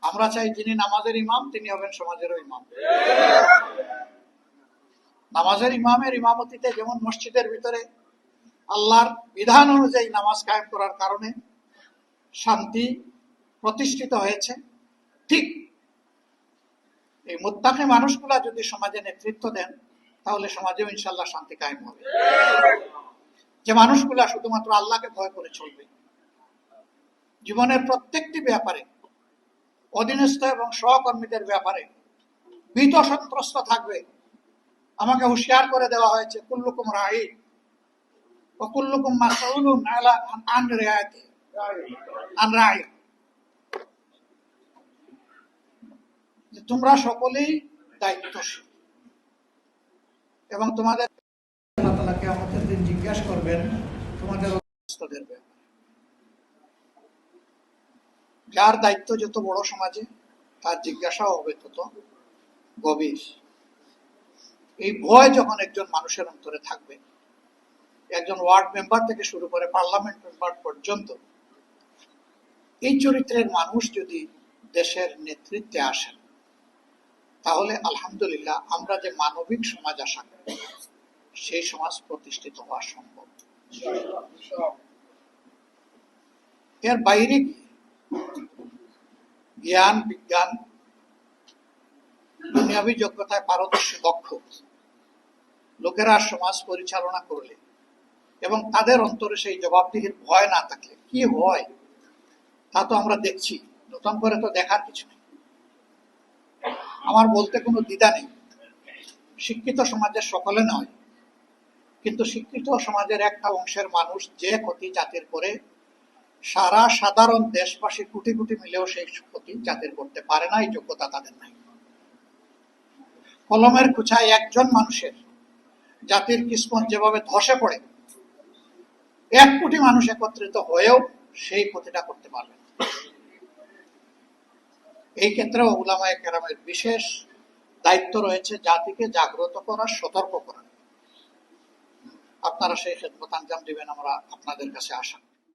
আমরা চাই যিনি নামাজের ইমাম তিনি হবেন সমাজেরও ইমাম। নামাজের ইমামের ইমামতিতে যেমন মসজিদের ভিতরে আল্লাহর বিধান অনুযায়ী নামাজ কায়েম করার কারণে শান্তি প্রতিষ্ঠিত হয়েছে, ঠিক এই মুত্তাকি মানুষগুলা যদি সমাজে নেতৃত্ব দেন তাহলে সমাজেও ইনশাল্লাহ শান্তি কায়েম হবে। যে মানুষগুলা শুধুমাত্র আল্লাহকে ভয় করে চলবে, জীবনের প্রত্যেকটি ব্যাপারে অধীনস্থ এবং সহকর্মীদের ব্যাপারে ভীত সন্ত্রস্ত থাকবে। আমাকে হুঁশিয়ার করে দেওয়া হয়েছে, কুল্লুকুম রাঈন ওয়া কুল্লুকুম মাসউলুন আন রাইয়াতি আন রাঈ, যে তোমরা সকলেই দায়িত্বশীল এবং তোমাদের আল্লাহ তাআলা কিয়ামতের দিন জিজ্ঞাসা করবেন তোমাদের অধীনস্থদের ব্যাপারে। যার দায়িত্ব যত বড় সমাজে তার জিজ্ঞাসাও হবে তত গভীর। এই ভয় যখন একজন মানুষের অন্তরে থাকবে, একজন ওয়ার্ড মেম্বার থেকে শুরু করে পার্লামেন্ট মেম্বার পর্যন্ত, এই চরিত্রের মানুষ যদি দেশের নেতৃত্বে আসেন তাহলে আলহামদুলিল্লাহ আমরা যে মানবিক সমাজ আশা করি সেই সমাজ প্রতিষ্ঠিত হওয়া সম্ভব। এর বাইরে জ্ঞান বিজ্ঞান দুনিয়াবী যোগ্যতায় পারদর্শী দক্ষ লোকেরা সমাজ পরিচালনা করলে এবং তাদের অন্তরে সেই জবাবদিহির ভয় না থাকলে কি হয় তা তো আমরা দেখছি, নতুন করে তো দেখার কিছু নেই। আমার বলতে কোনো দ্বিধা নেই, শিক্ষিত সমাজের সকলে নয়, কিন্তু শিক্ষিত সমাজের একটা অংশের মানুষ যে ক্ষতি জাতির করে সারা সাধারণ দেশবাসী কোটি কোটি মিলেও সেই ক্ষতি জাতির করতে পারে না, এই যোগ্যতা তাদের নাই। কলমের কুচায় একজন মানুষের জাতির কিসমত যেভাবে ধসে পড়ে 1 কোটি মানুষ একত্রিত হয়েও সেই ক্ষতিটা করতে পারবে না। এই ক্ষেত্রে উলামায়ে কেরামের বিশেষ দায়িত্ব রয়েছে জাতিকে জাগ্রত করা, সতর্ক করা। আপনারা সেই খেদমত আঞ্জাম দিবেন আমরা আপনাদের কাছে আশা